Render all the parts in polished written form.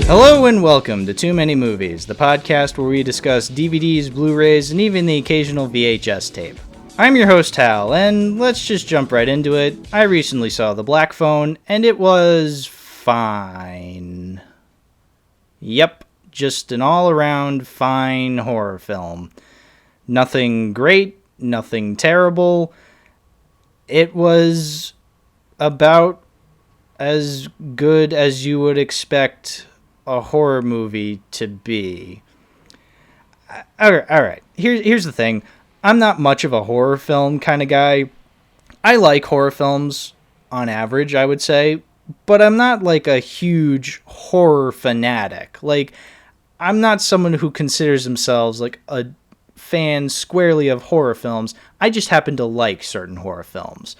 Hello and welcome to Too Many Movies, the podcast where we discuss DVDs, Blu-rays, and even the occasional VHS tape. I'm your host Hal, and let's just jump right into it. I recently saw The Black Phone, and it was fine. Yep, just an all-around fine horror film. Nothing great, nothing terrible. It was about as good as you would expect a horror movie to be. Alright. Here's the thing. I'm not much of a horror film kind of guy. I like horror films on average, I would say, but I'm not like a huge horror fanatic. Like, I'm not someone who considers themselves like a fan squarely of horror films. I just happen to like certain horror films.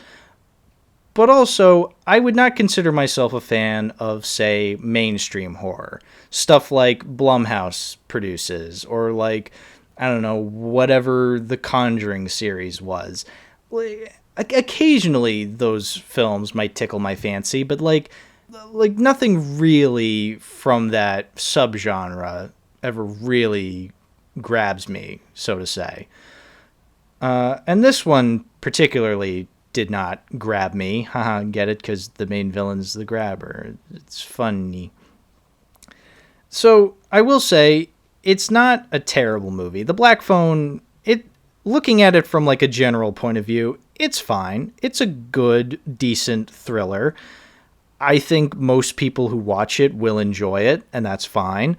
But also, I would not consider myself a fan of, say, mainstream horror. Stuff like Blumhouse produces, or like, I don't know, whatever the Conjuring series was. Occasionally, those films might tickle my fancy, but like nothing really from that subgenre ever really grabs me, so to say. And this one particularly did not grab me. Haha, get it? Because the main villain's the grabber. It's funny. So, I will say, it's not a terrible movie. The Black Phone, looking at it from like a general point of view, it's fine. It's a good, decent thriller. I think most people who watch it will enjoy it, and that's fine.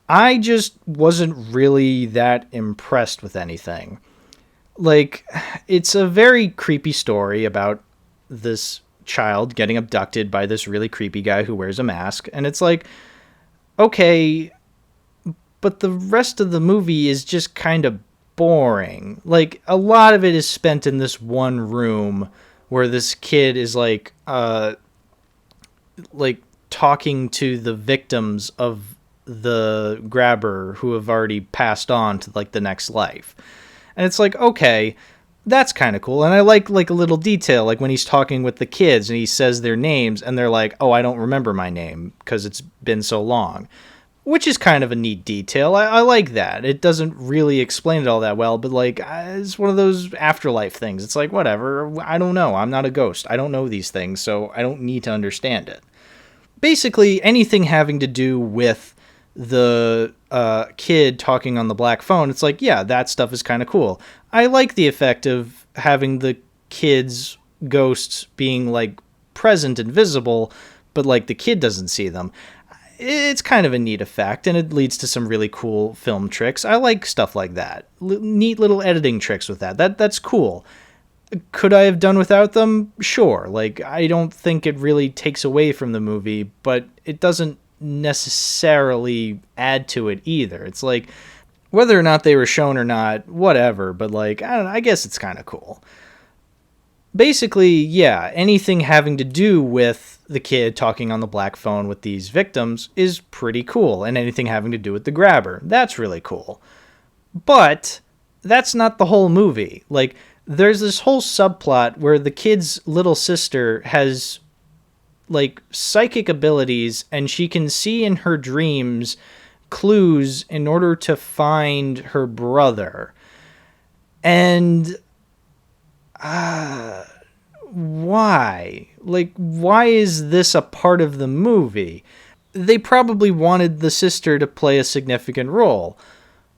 I just wasn't really that impressed with anything. Like, it's a very creepy story about this child getting abducted by this really creepy guy who wears a mask. And it's like, okay, but the rest of the movie is just kind of boring. Like, a lot of it is spent in this one room where this kid is like talking to the victims of the grabber who have already passed on to like the next life. And it's like, okay, that's kind of cool. And I like a little detail, like when he's talking with the kids and he says their names and they're like, oh, I don't remember my name because it's been so long, which is kind of a neat detail. I like that. It doesn't really explain it all that well, but like, it's one of those afterlife things. It's like, whatever. I don't know. I'm not a ghost. I don't know these things, so I don't need to understand it. Basically, anything having to do with the kid talking on the black phone, it's like, yeah, that stuff is kind of cool. I like the effect of having the kid's ghosts being like present and visible, but like the kid doesn't see them. It's kind of a neat effect, and it leads to some really cool film tricks. I like stuff like that. Neat little editing tricks with that. That's cool. Could I have done without them? Sure. Like, I don't think it really takes away from the movie, but it doesn't necessarily add to it either. It's like, whether or not they were shown or not, whatever, but like, I don't know, I guess it's kind of cool. Basically, yeah, anything having to do with the kid talking on the black phone with these victims is pretty cool, and anything having to do with the grabber, that's really cool. But that's not the whole movie. Like, there's this whole subplot where the kid's little sister has like psychic abilities, and she can see in her dreams clues in order to find her brother. And why? Like, why is this a part of the movie? They probably wanted the sister to play a significant role,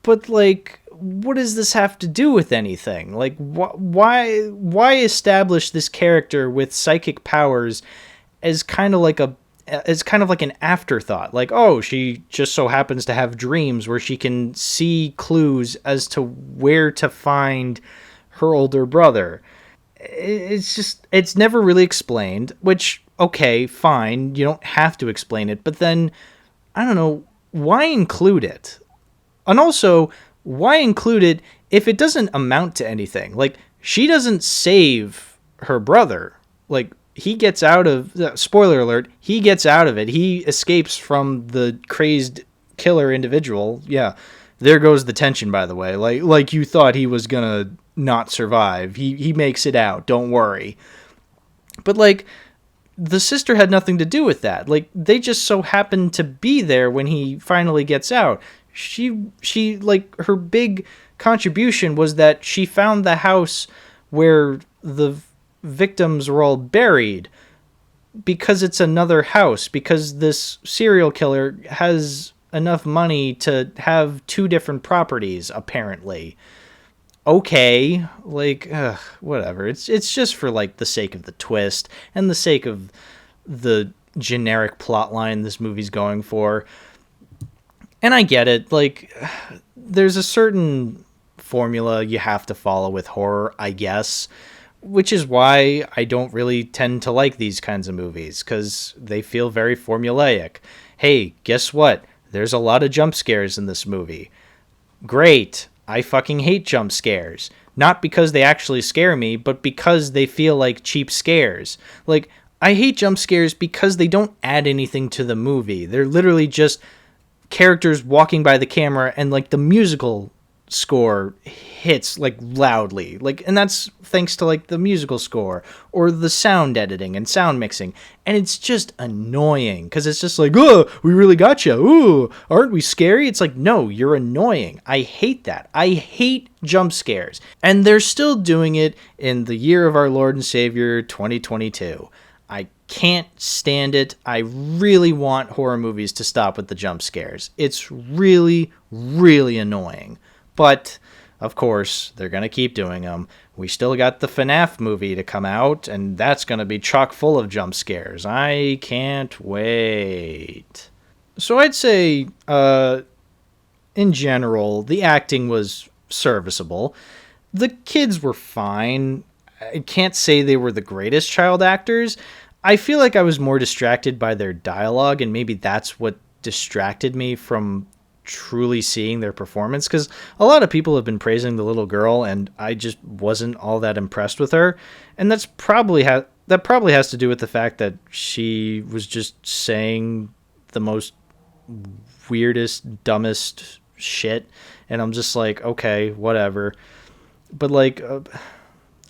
but like, what does this have to do with anything? Like, why establish this character with psychic powers as kind of like an afterthought? Like, oh, she just so happens to have dreams where she can see clues as to where to find her older brother. It's never really explained, which, okay, fine, you don't have to explain it, but then, I don't know, why include it? And also, why include it if it doesn't amount to anything? Like, she doesn't save her brother. Like, he gets out of, spoiler alert, he gets out of it. He escapes from the crazed killer individual. Yeah, there goes the tension, by the way. Like you thought he was gonna not survive. He makes it out, don't worry. But like, the sister had nothing to do with that. Like, they just so happened to be there when he finally gets out. She like, her big contribution was that she found the house where the victims were all buried, because it's another house, because this serial killer has enough money to have two different properties, apparently. Okay, like, whatever. It's just for, like, the sake of the twist and the sake of the generic plot line this movie's going for. And I get it. Like, there's a certain formula you have to follow with horror, I guess, which is why I don't really tend to like these kinds of movies, because they feel very formulaic. Hey, guess what? There's a lot of jump scares in this movie. Great. I fucking hate jump scares. Not because they actually scare me, but because they feel like cheap scares. Like, I hate jump scares because they don't add anything to the movie. They're literally just characters walking by the camera, and, like, the musical score hits, like, loudly, like, and that's thanks to, like, the musical score or the sound editing and sound mixing, and it's just annoying because it's just like, oh, we really got you, ooh, aren't we scary? It's like, no, you're annoying. I hate that. I hate jump scares, and they're still doing it in the year of our Lord and Savior 2022. I can't stand it. I really want horror movies to stop with the jump scares. It's really, really annoying. But, of course, they're going to keep doing them. We still got the FNAF movie to come out, and that's going to be chock full of jump scares. I can't wait. So I'd say, in general, the acting was serviceable. The kids were fine. I can't say they were the greatest child actors. I feel like I was more distracted by their dialogue, and maybe that's what distracted me from truly seeing their performance, because a lot of people have been praising the little girl, and I just wasn't all that impressed with her, and that probably has to do with the fact that she was just saying the most weirdest, dumbest shit, and I'm just like, okay, whatever. But, like,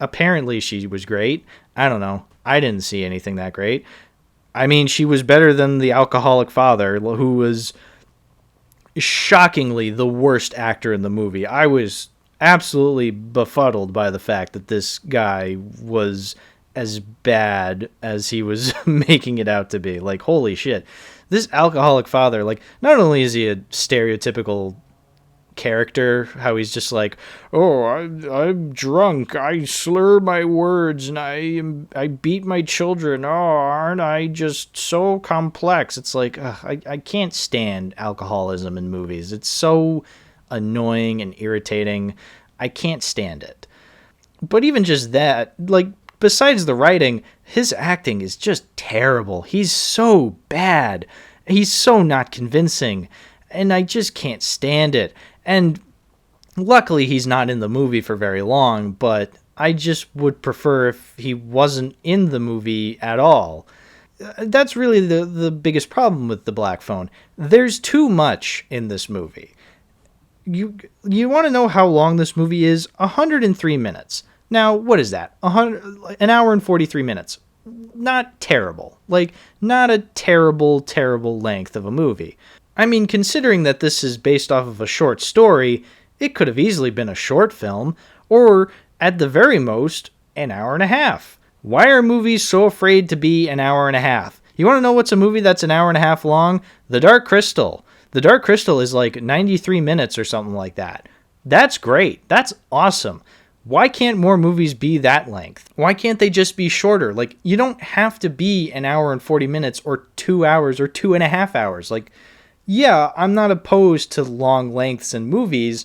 apparently she was great. I don't know. I didn't see anything that great. I mean, she was better than the alcoholic father, who was shockingly the worst actor in the movie. I was absolutely befuddled by the fact that this guy was as bad as he was making it out to be. Like, holy shit. This alcoholic father, like, not only is he a stereotypical character, how he's just like, oh, I'm drunk, I slur my words, and I beat my children, oh, aren't I just so complex? It's like, I can't stand alcoholism in movies. It's so annoying and irritating. I can't stand it. But even just that, like, besides the writing, his acting is just terrible. He's so bad. He's so not convincing, and I just can't stand it. And luckily he's not in the movie for very long, but I just would prefer if he wasn't in the movie at all. That's really the biggest problem with The Black Phone. There's too much in this movie. You want to know how long this movie is? 103 minutes. Now, what is that? An hour and 43 minutes. Not terrible. Like, not a terrible, terrible length of a movie. I mean, considering that this is based off of a short story, it could have easily been a short film, or, at the very most, an hour and a half. Why are movies so afraid to be an hour and a half? You want to know what's a movie that's an hour and a half long? The Dark Crystal. The Dark Crystal is like 93 minutes or something like that. That's great. That's awesome. Why can't more movies be that length? Why can't they just be shorter? Like, you don't have to be an hour and 40 minutes or 2 hours or 2.5 hours. Like, yeah, I'm not opposed to long lengths in movies.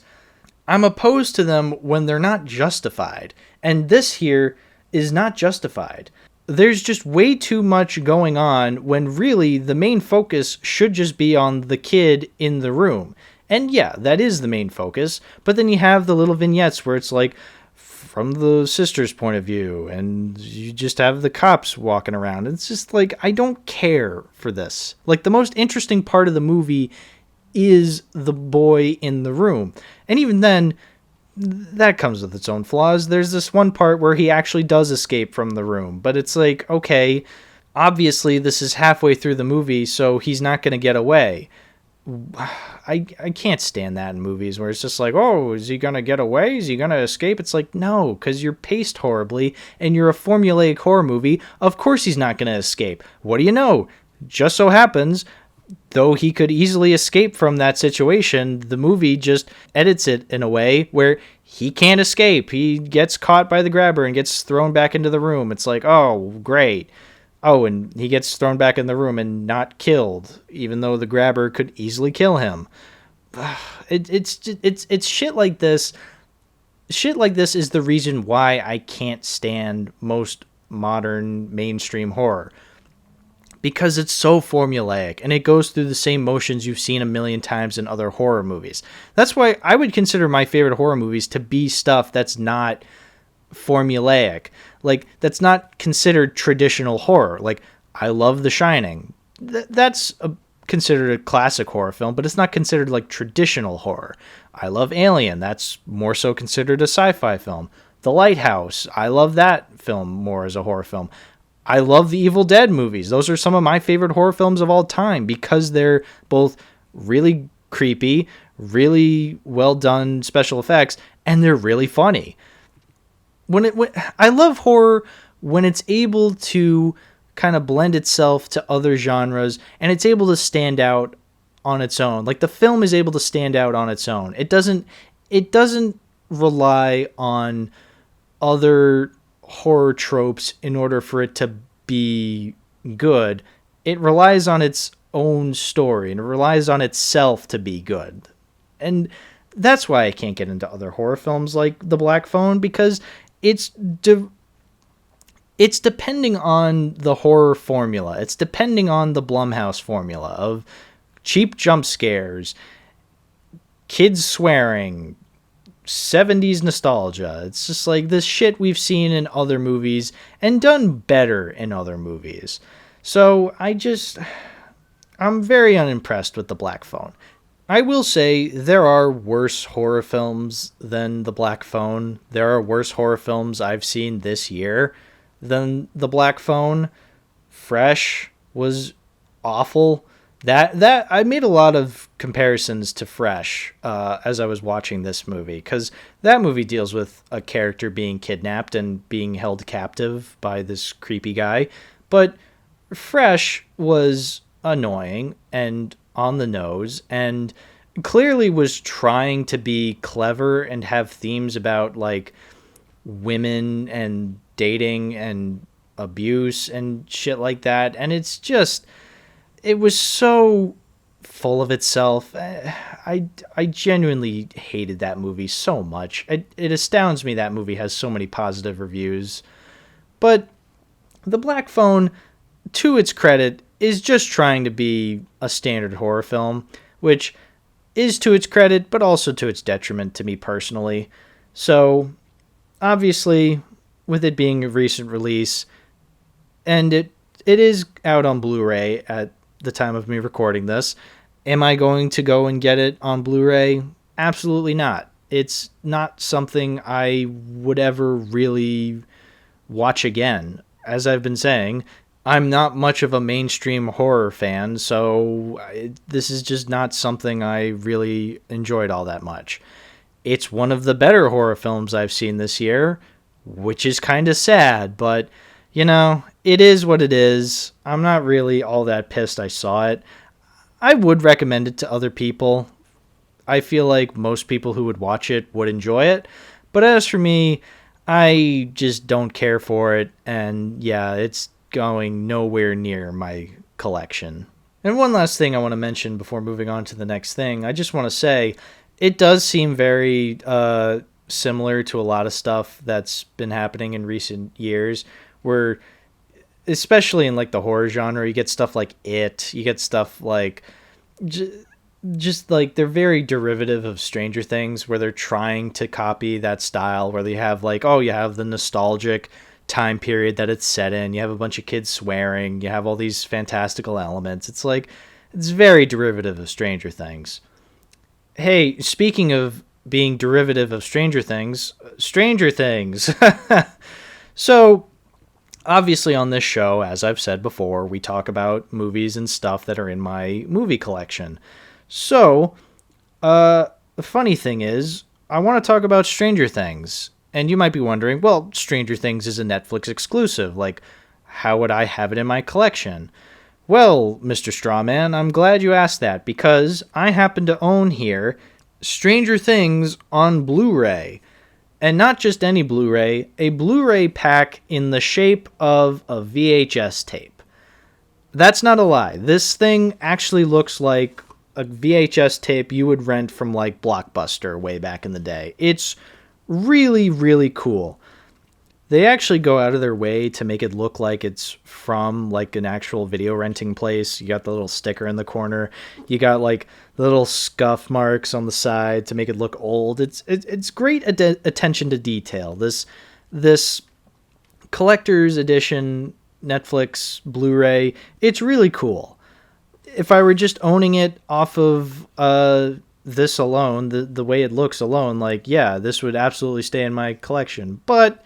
I'm opposed to them when they're not justified. And this here is not justified. There's just way too much going on when really the main focus should just be on the kid in the room. And yeah, that is the main focus. But then you have the little vignettes where it's like, from the sister's point of view, and you just have the cops walking around. It's just like, I don't care for this. Like, the most interesting part of the movie is the boy in the room. And even then, that comes with its own flaws. There's this one part where he actually does escape from the room, but it's like, okay, obviously this is halfway through the movie, so he's not going to get away. I can't stand that in movies where it's just like, oh, is he going to get away? Is he going to escape? It's like, no, because you're paced horribly and you're a formulaic horror movie. Of course he's not going to escape. What do you know? Just so happens, though he could easily escape from that situation, the movie just edits it in a way where he can't escape. He gets caught by the grabber and gets thrown back into the room. It's like, oh, great. Oh, and he gets thrown back in the room and not killed, even though the grabber could easily kill him. It's shit like this. Shit like this is the reason why I can't stand most modern mainstream horror. Because it's so formulaic, and it goes through the same motions you've seen a million times in other horror movies. That's why I would consider my favorite horror movies to be stuff that's not formulaic. Like, that's not considered traditional horror. Like, I love The Shining. That's considered a classic horror film, but it's not considered, like, traditional horror. I love Alien. That's more so considered a sci-fi film. The Lighthouse. I love that film more as a horror film. I love the Evil Dead movies. Those are some of my favorite horror films of all time because they're both really creepy, really well done special effects, and they're really funny. I love horror when it's able to kind of blend itself to other genres and it's able to stand out on its own. Like, the film is able to stand out on its own. It doesn't rely on other horror tropes in order for it to be good. It relies on its own story and it relies on itself to be good. And that's why I can't get into other horror films like The Black Phone, because it's depending on the horror formula. It's depending on the Blumhouse formula of cheap jump scares, kids swearing, 70s nostalgia. It's just like this shit we've seen in other movies and done better in other movies. So I'm very unimpressed with The Black Phone. I will say there are worse horror films than The Black Phone. There are worse horror films I've seen this year than The Black Phone. Fresh was awful. That I made a lot of comparisons to Fresh as I was watching this movie, because that movie deals with a character being kidnapped and being held captive by this creepy guy. But Fresh was annoying and on the nose and clearly was trying to be clever and have themes about, like, women and dating and abuse and shit like that. And it was so full of itself. I genuinely hated that movie so much. It astounds me that movie has so many positive reviews. But The Black Phone, to its credit, is just trying to be a standard horror film, which is to its credit, but also to its detriment to me personally. So, obviously, with it being a recent release, and it is out on Blu-ray at the time of me recording this, am I going to go and get it on Blu-ray? Absolutely not. It's not something I would ever really watch again. As I've been saying, I'm not much of a mainstream horror fan, so this is just not something I really enjoyed all that much. It's one of the better horror films I've seen this year, which is kind of sad, but, you know, it is what it is. I'm not really all that pissed I saw it. I would recommend it to other people. I feel like most people who would watch it would enjoy it, but as for me, I just don't care for it, and yeah, it's going nowhere near my collection. And one last thing I want to mention before moving on to the next thing, I just want to say, it does seem very similar to a lot of stuff that's been happening in recent years, where, especially in, like, the horror genre, you get stuff like It, you get stuff like, just like, they're very derivative of Stranger Things, where they're trying to copy that style, where they have, like, oh, you have the nostalgic time period that it's set in, you have a bunch of kids swearing, you have all these fantastical elements. It's like, it's very derivative of Stranger Things. Hey, speaking of being derivative of Stranger Things. So, obviously on this show, as I've said before, we talk about movies and stuff that are in my movie collection. So, the funny thing is, I want to talk about Stranger Things. And you might be wondering, well, Stranger Things is a Netflix exclusive. Like, how would I have it in my collection? Well, Mr. Strawman, I'm glad you asked that, because I happen to own here Stranger Things on Blu-ray. And not just any Blu-ray, a Blu-ray pack in the shape of a VHS tape. That's not a lie. This thing actually looks like a VHS tape you would rent from like Blockbuster way back in the day. It's really, really cool. They actually go out of their way to make it look like it's from like an actual video renting place. You got the little sticker in the corner. You got like the little scuff marks on the side to make it look old. It's great attention to detail. This collector's edition Netflix Blu-ray, it's really cool. If I were just owning it off of this alone, the way it looks alone, like, yeah, this would absolutely stay in my collection. But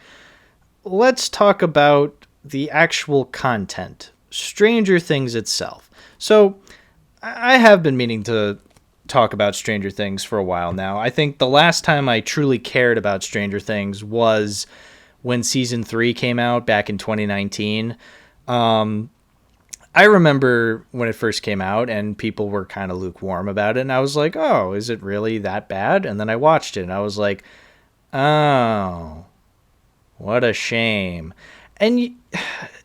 let's talk about the actual content, Stranger Things itself. So, I have been meaning to talk about Stranger Things for a while now. I think the last time I truly cared about Stranger Things was when Season 3 came out back in 2019. I remember when it first came out and people were kind of lukewarm about it, and I was like, oh, is it really that bad? And then I watched it, and I was like, oh, what a shame. And,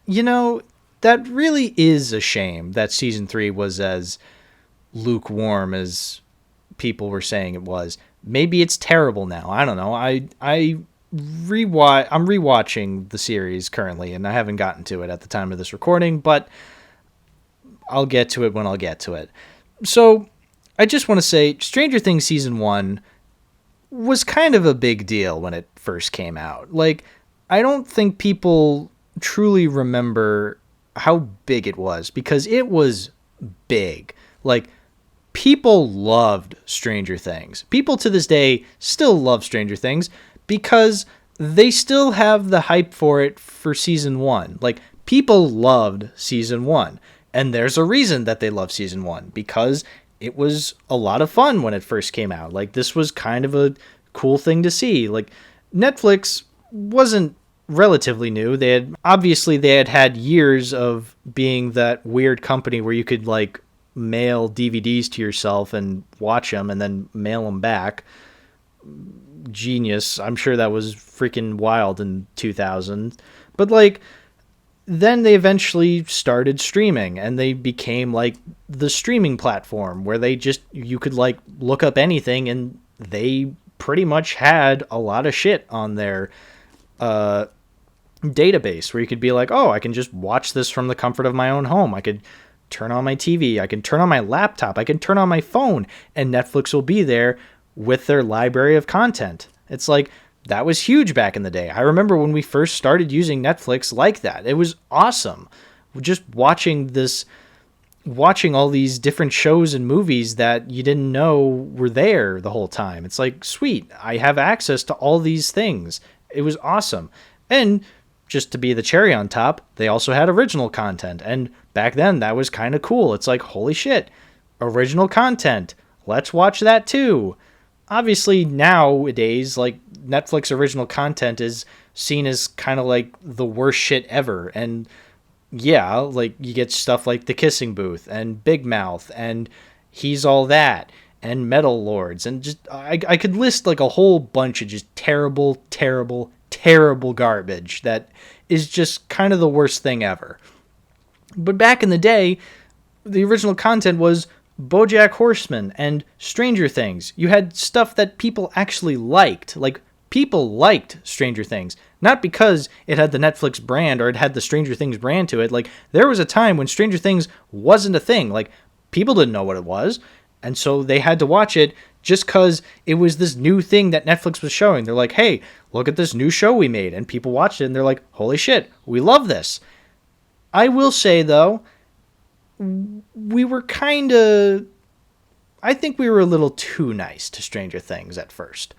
you know, that really is a shame that Season 3 was as lukewarm as people were saying it was. Maybe it's terrible now. I don't know. I'm rewatching the series currently, and I haven't gotten to it at the time of this recording, but I'll get to it when I'll get to it. So, I just want to say, Stranger Things Season 1 was kind of a big deal when it first came out. Like, I don't think people truly remember how big it was, because it was big. Like, people loved Stranger Things. People to this day still love Stranger Things because they still have the hype for it for Season 1. Like, people loved Season 1. And there's a reason that they love Season 1, because it was a lot of fun when it first came out. Like, this was kind of a cool thing to see. Like, Netflix wasn't relatively new. They had had years of being that weird company where you could like mail DVDs to yourself and watch them and then mail them back. Genius. I'm sure that was freaking wild in 2000. But like, then they eventually started streaming, and they became like the streaming platform where you could like look up anything, and they pretty much had a lot of shit on their database where you could be like, oh, I can just watch this from the comfort of my own home. I could turn on my TV. I can turn on my laptop. I can turn on my phone, and Netflix will be there with their library of content. It's like, that was huge back in the day. I remember when we first started using Netflix like that. It was awesome. Just watching all these different shows and movies that you didn't know were there the whole time. It's like, sweet, I have access to all these things. It was awesome. And just to be the cherry on top, they also had original content. And back then, that was kind of cool. It's like, holy shit, original content. Let's watch that too. Obviously, nowadays, like, Netflix original content is seen as kind of like the worst shit ever. And yeah, like, you get stuff like The Kissing Booth and Big Mouth and He's All That and Metal Lords. And just, I could list like a whole bunch of just terrible garbage that is just kind of the worst thing ever. But back in the day, the original content was BoJack Horseman and Stranger Things. You had stuff that people actually liked. Like, people liked Stranger Things. Not because it had the Netflix brand or it had the Stranger Things brand to it. Like, there was a time when Stranger Things wasn't a thing. Like, people didn't know what it was. And so they had to watch it just because it was this new thing that Netflix was showing. They're like, hey, look at this new show we made. And people watched it and they're like, holy shit, we love this. I will say, though, we were I think we were a little too nice to Stranger Things at first.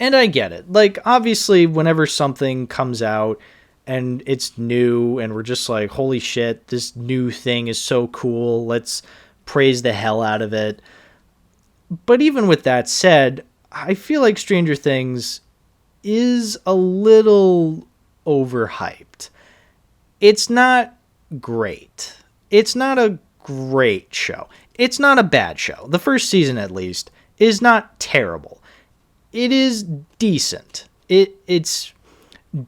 And I get it. Like, obviously, whenever something comes out, and it's new, and we're just like, holy shit, this new thing is so cool. Let's praise the hell out of it. But even with that said, I feel like Stranger Things is a little overhyped. It's not great. It's not a great show. It's not a bad show. The first season, at least, is not terrible. It is decent. It's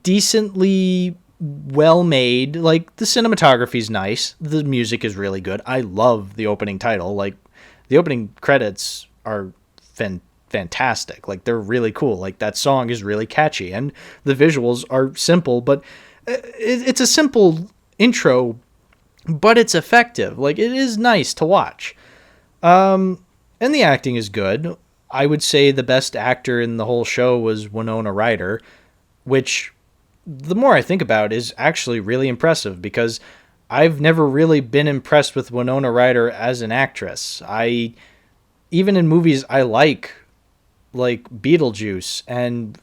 decently well made. Like, the cinematography's nice. The music is really good. I love the opening title. Like, the opening credits are fantastic. Like, they're really cool. Like, that song is really catchy, and the visuals are simple, but it's a simple intro, but it's effective. Like, it is nice to watch. And the acting is good. I would say the best actor in the whole show was Winona Ryder, which, the more I think about it, is actually really impressive, because I've never really been impressed with Winona Ryder as an actress. Even in movies I like Beetlejuice and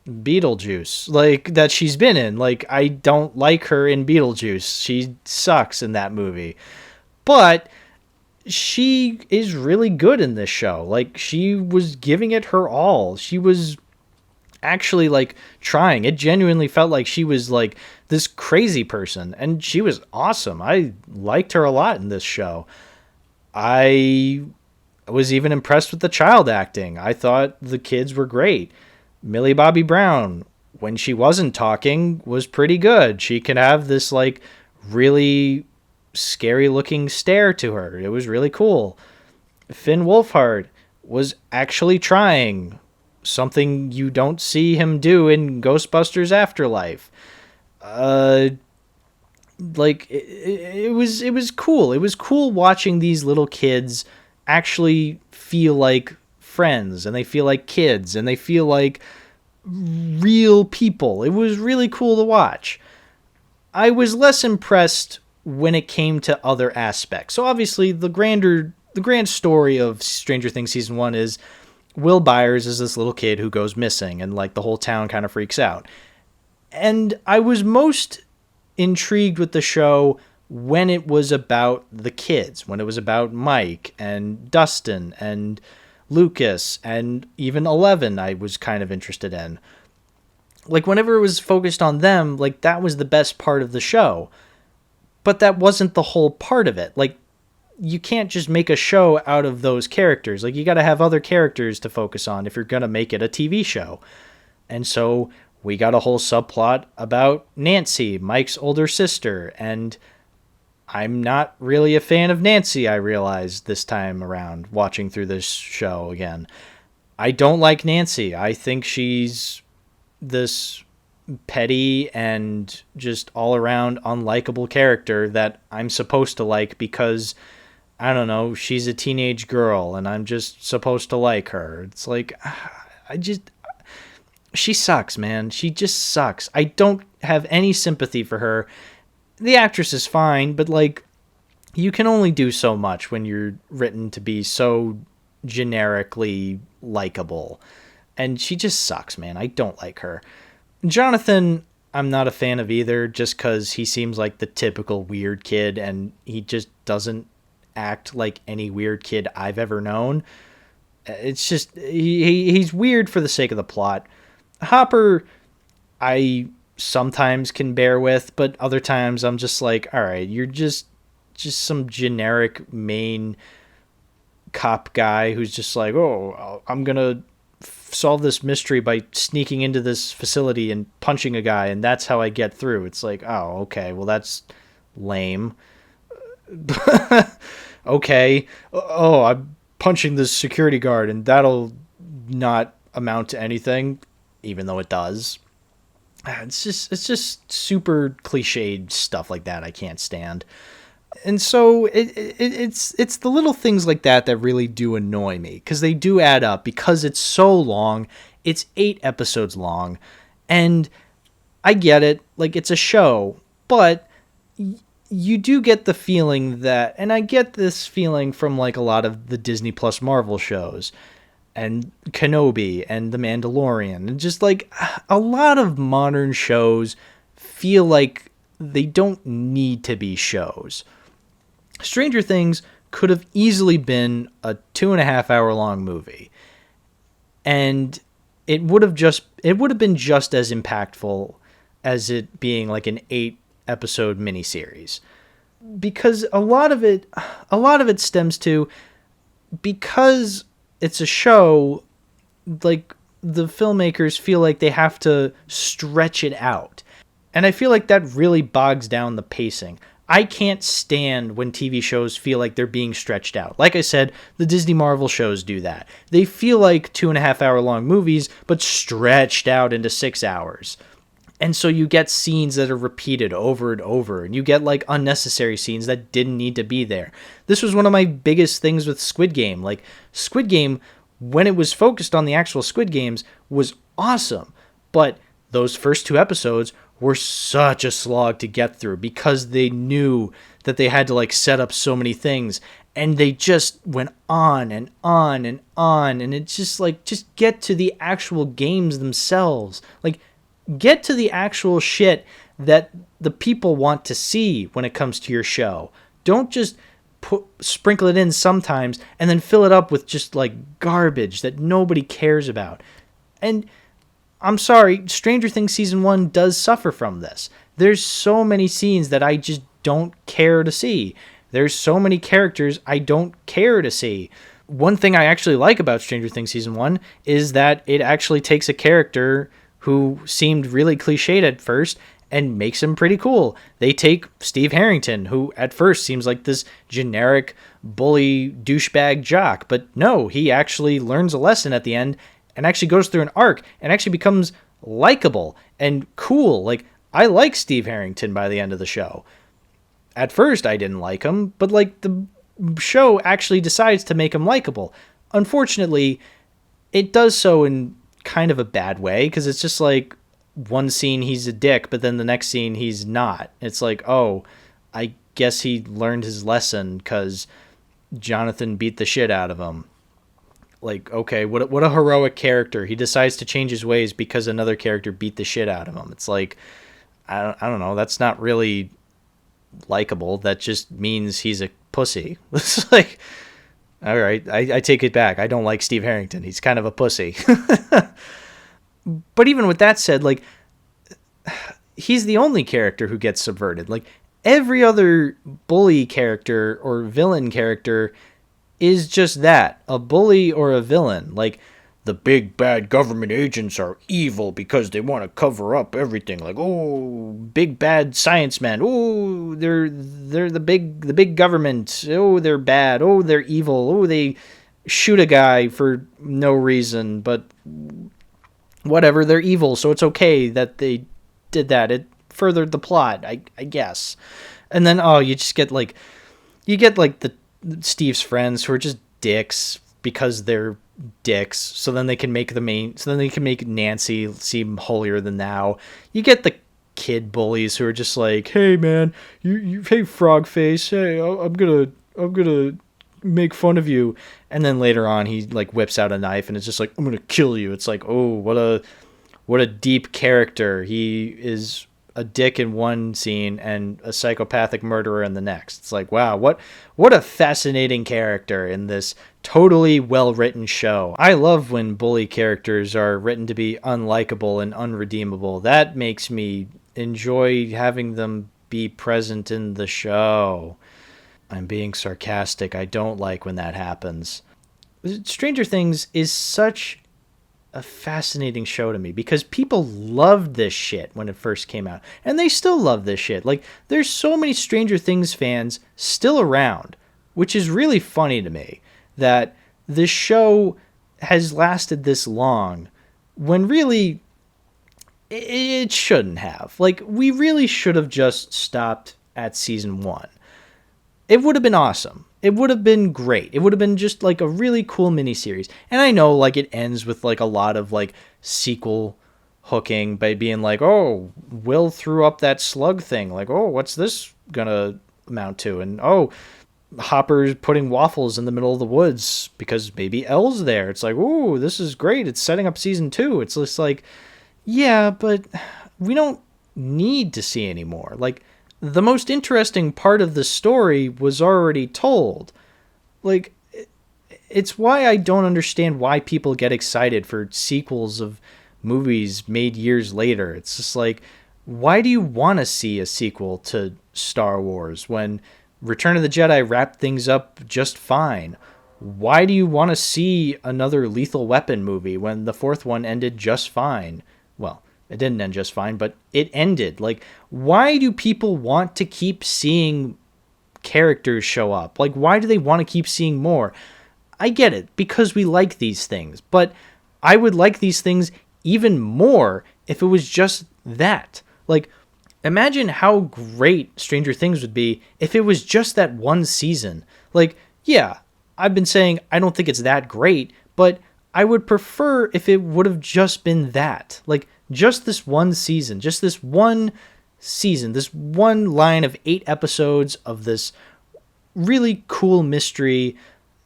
Beetlejuice, like, that she's been in. Like, I don't like her in Beetlejuice. She sucks in that movie. But she is really good in this show. Like, she was giving it her all. She was actually, like, trying. It genuinely felt like she was, like, this crazy person, and she was awesome. I liked her a lot in this show. I was even impressed with the child acting. I thought the kids were great. Millie Bobby Brown, when she wasn't talking, was pretty good. She could have this, like, really scary looking stare to her. It was really cool. Finn Wolfhard was actually trying, something you don't see him do in Ghostbusters Afterlife. Like, it was cool. It was cool watching these little kids actually feel like friends, and they feel like kids, and they feel like real people. It was really cool to watch. I was less impressed when it came to other aspects. So obviously the grand story of Stranger Things season 1 is Will Byers is this little kid who goes missing, and, like, the whole town kind of freaks out. And I was most intrigued with the show when it was about the kids, when it was about Mike and Dustin and Lucas and even Eleven. I was kind of interested in. Like, whenever it was focused on them, like, that was the best part of the show. But that wasn't the whole part of it. Like, you can't just make a show out of those characters. Like, you got to have other characters to focus on if you're going to make it a TV show. And so we got a whole subplot about Nancy, Mike's older sister, and I'm not really a fan of Nancy, I realized this time around, watching through this show again. I don't like Nancy. I think she's this petty and just all-around unlikable character that I'm supposed to like because, I don't know, she's a teenage girl and I'm just supposed to like her. It's like, she sucks, man. She just sucks. I don't have any sympathy for her. The actress is fine, but, like, you can only do so much when you're written to be so generically likable. And she just sucks, man. I don't like her. Jonathan, I'm not a fan of either, just because he seems like the typical weird kid, and he just doesn't act like any weird kid I've ever known. It's just, he's weird for the sake of the plot. Hopper, I sometimes can bear with, but other times I'm just like, all right, you're just some generic main cop guy who's just like, oh, I'm gonna solve this mystery by sneaking into this facility and punching a guy, and that's how I get through. It's like, oh, okay, well, that's lame. Okay, oh, I'm punching this security guard, and that'll not amount to anything, even though it does. It's just super cliched stuff like that I can't stand. And so it's the little things like that that really do annoy me, because they do add up, because it's so long. It's 8 episodes long, and I get it, like, it's a show, but you do get the feeling that, and I get this feeling from, like, a lot of the Disney Plus Marvel shows, and Kenobi and The Mandalorian. And just like a lot of modern shows feel like they don't need to be shows. Stranger Things could have easily been a 2.5 hour long movie. And it would have been just as impactful as it being like an 8 episode miniseries. Because a lot of it stems to, because it's a show, like the filmmakers feel like they have to stretch it out. And I feel like that really bogs down the pacing. I can't stand when TV shows feel like they're being stretched out. Like I said, the Disney Marvel shows do that. They feel like 2.5 hour long movies, but stretched out into 6 hours. And so you get scenes that are repeated over and over, and you get like unnecessary scenes that didn't need to be there. This was one of my biggest things with Squid Game. Like, Squid Game, when it was focused on the actual Squid Games, was awesome. But those first 2 episodes were such a slog to get through because they knew that they had to like set up so many things, and they just went on and on and on. And it's just like, just get to the actual games themselves. Like, get to the actual shit that the people want to see when it comes to your show. Don't just sprinkle it in sometimes and then fill it up with just like garbage that nobody cares about. And I'm sorry, Stranger Things Season 1 does suffer from this. There's so many scenes that I just don't care to see. There's so many characters I don't care to see. One thing I actually like about Stranger Things Season 1 is that it actually takes a character who seemed really cliched at first and makes him pretty cool. They take Steve Harrington, who at first seems like this generic bully douchebag jock, but no, he actually learns a lesson at the end and actually goes through an arc and actually becomes likable and cool. Like, I like Steve Harrington by the end of the show. At first, I didn't like him, but like the show actually decides to make him likable. Unfortunately, it does so in kind of a bad way, because it's just like one scene he's a dick, but then the next scene he's not. It's like, oh, I guess he learned his lesson because Jonathan beat the shit out of him. Like, okay, what a heroic character. He decides to change his ways because another character beat the shit out of him. It's like, I don't know. That's not really likable. That just means he's a pussy. It's like, all right, I take it back. I don't like Steve Harrington. He's kind of a pussy. But even with that said, like, he's the only character who gets subverted. Like, every other bully character or villain character is just that, a bully or a villain. Like, the big bad government agents are evil because they want to cover up everything. Like, oh, big bad science men. Oh, they're the big government. Oh, they're bad. Oh, they're evil. Oh, they shoot a guy for no reason, but whatever, they're evil, so it's okay that they did that. It furthered the plot, I guess. And then, oh, you get the Steve's friends who are just dicks because they're dicks, so then they can make Nancy seem holier than thou. You get the kid bullies who are just like, hey man, you hey frog face, hey, I'm gonna make fun of you. And then later on he like whips out a knife and it's just like, I'm gonna kill you. It's like, oh, what a deep character. He is a dick in one scene and a psychopathic murderer in the next. It's like, wow, what a fascinating character in this totally well-written show. I love when bully characters are written to be unlikable and unredeemable. That makes me enjoy having them be present in the show. I'm being sarcastic. I don't like when that happens. Stranger Things is such a fascinating show to me because people loved this shit when it first came out, and they still love this shit. Like, there's so many Stranger Things fans still around, which is really funny to me that this show has lasted this long when really it shouldn't have. Like, we really should have just stopped at season 1. It would have been awesome. It would have been great. It would have been just like a really cool miniseries. And I know like it ends with like a lot of like sequel hooking by being like, oh, Will threw up that slug thing. Like, oh, what's this gonna amount to? And oh, Hopper's putting waffles in the middle of the woods because maybe Elle's there. It's like, ooh, this is great. It's setting up season 2. It's just like, yeah, but we don't need to see anymore. Like, the most interesting part of the story was already told. Like, it's why I don't understand why people get excited for sequels of movies made years later. It's just like, why do you want to see a sequel to Star Wars when Return of the Jedi wrapped things up just fine? Why do you want to see another Lethal Weapon movie when the 4th one ended just fine? Well, it didn't end just fine, but it ended. Like, why do people want to keep seeing characters show up? Like, why do they want to keep seeing more? I get it, because we like these things, but I would like these things even more if it was just that. Like, imagine how great Stranger Things would be if it was just that one season. Like, yeah, I've been saying I don't think it's that great, but I would prefer if it would have just been that. Like, just this one season, this one line of 8 episodes of this really cool mystery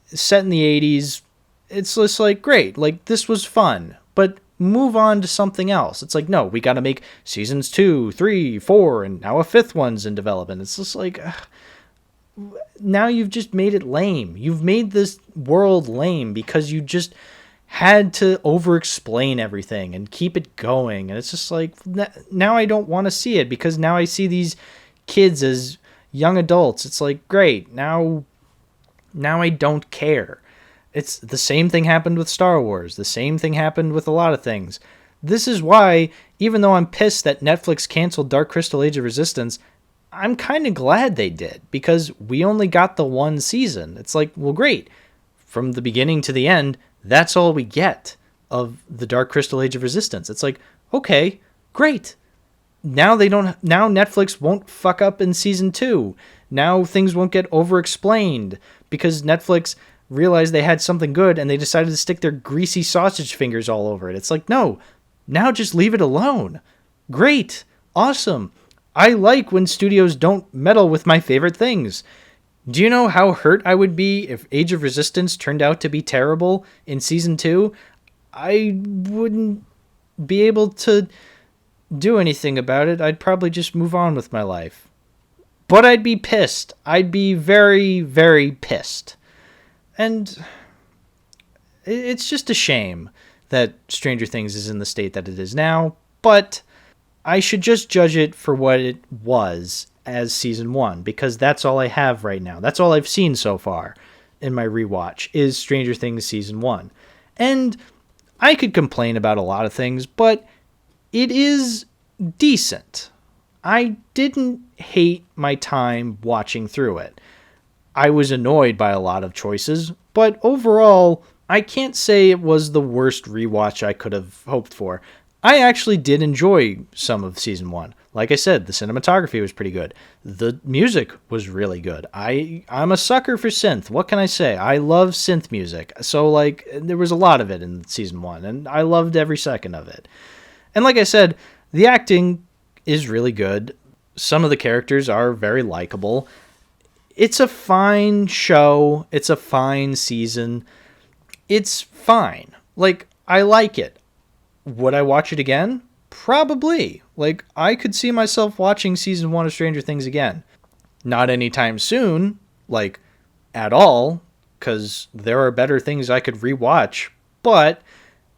set in the 80s. It's just like, great, like, this was fun, but move on to something else. It's like, no, we got to make seasons 2, 3, 4, and now a 5th one's in development. It's just like, now you've just made it lame. You've made this world lame because you just had to over-explain everything and keep it going. And it's just like, now I don't want to see it because now I see these kids as young adults. It's like, great, now I don't care. It's the same thing happened with Star Wars. The same thing happened with a lot of things. This is why, even though I'm pissed that Netflix canceled Dark Crystal Age of Resistance, I'm kind of glad they did, because we only got the one season. It's like, well, great. From the beginning to the end, that's all we get of the Dark Crystal Age of Resistance. It's like, okay, great. Now Netflix won't fuck up in season 2. Now things won't get over-explained because Netflix realized they had something good and they decided to stick their greasy sausage fingers all over it. It's like, no, now just leave it alone. Great. Awesome. I like when studios don't meddle with my favorite things. Do you know how hurt I would be if Age of Resistance turned out to be terrible in season 2? I wouldn't be able to do anything about it. I'd probably just move on with my life. But I'd be pissed. I'd be very, very pissed. And it's just a shame that Stranger Things is in the state that it is now, but I should just judge it for what it was as season 1, because that's all I have right now. That's all I've seen so far in my rewatch is Stranger Things season 1. And I could complain about a lot of things, but it is decent. I didn't hate my time watching through it. I was annoyed by a lot of choices, but overall, I can't say it was the worst rewatch I could have hoped for. I actually did enjoy some of season 1. Like I said, the cinematography was pretty good. The music was really good. I'm a sucker for synth. What can I say? I love synth music. So, like, there was a lot of it in season 1, and I loved every second of it. And like I said, the acting is really good. Some of the characters are very likable. It's a fine show. It's a fine season. It's fine. Like, I like it. Would I watch it again? Probably. Like, I could see myself watching season 1 of Stranger Things again. Not anytime soon, like, at all, because there are better things I could rewatch, but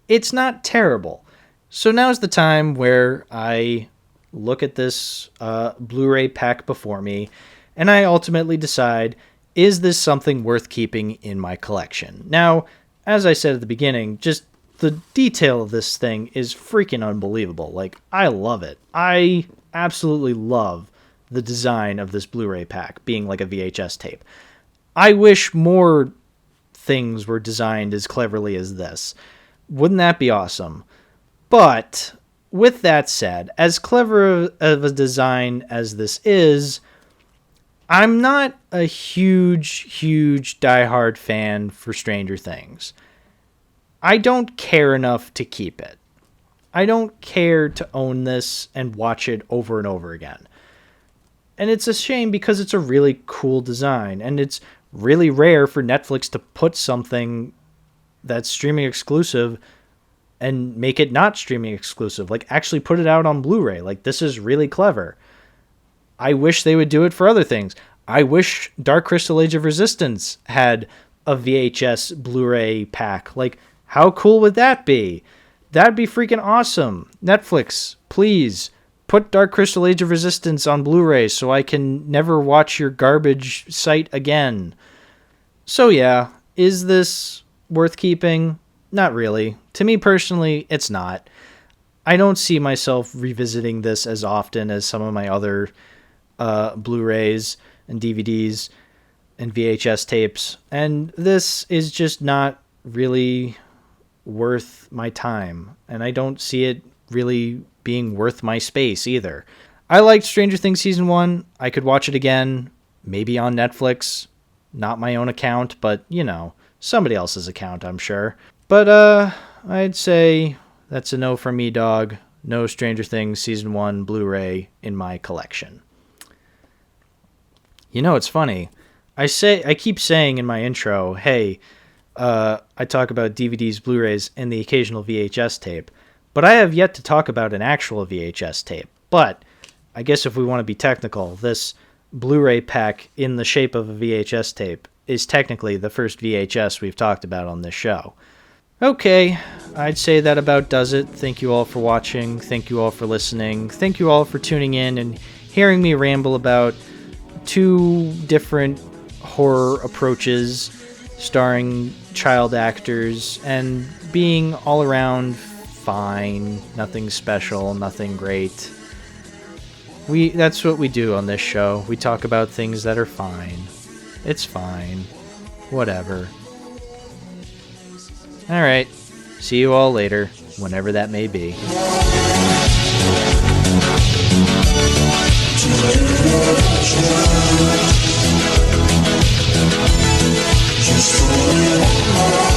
it's not terrible. So now's the time where I look at this Blu-ray pack before me, and I ultimately decide, is this something worth keeping in my collection? Now, as I said at the beginning, just the detail of this thing is freaking unbelievable. Like, I love it. I absolutely love the design of this Blu-ray pack being like a VHS tape. I wish more things were designed as cleverly as this. Wouldn't that be awesome? But with that said, as clever of a design as this is, I'm not a huge diehard fan for Stranger Things. I don't care enough to keep it. I don't care to own this and watch it over and over again. And it's a shame because it's a really cool design, and it's really rare for Netflix to put something that's streaming exclusive and make it not streaming exclusive. Like, actually put it out on Blu-ray. Like, this is really clever. I wish they would do it for other things. I wish Dark Crystal Age of Resistance had a VHS Blu-ray pack. Like, how cool would that be? That'd be freaking awesome. Netflix, please put Dark Crystal Age of Resistance on Blu-ray so I can never watch your garbage site again. So yeah, is this worth keeping? Not really. To me personally, it's not. I don't see myself revisiting this as often as some of my other Blu-rays and DVDs and VHS tapes, and this is just not really worth my time, and I don't see it really being worth my space either. I liked Stranger Things Season 1. I could watch it again, maybe on Netflix. Not my own account, but, you know, somebody else's account, I'm sure. But, I'd say that's a no from me, dog. No Stranger Things Season 1 Blu-ray in my collection. You know, it's funny. I keep saying in my intro, hey, I talk about DVDs, Blu-rays, and the occasional VHS tape. But I have yet to talk about an actual VHS tape. But I guess if we want to be technical, this Blu-ray pack in the shape of a VHS tape is technically the first VHS we've talked about on this show. Okay, I'd say that about does it. Thank you all for watching. Thank you all for listening. Thank you all for tuning in and hearing me ramble about 2 different horror approaches starring child actors and being all around fine, nothing special, nothing great. That's what we do on this show. We talk about things that are fine. It's fine. Whatever. Alright. See you all later, whenever that may be. Just for you.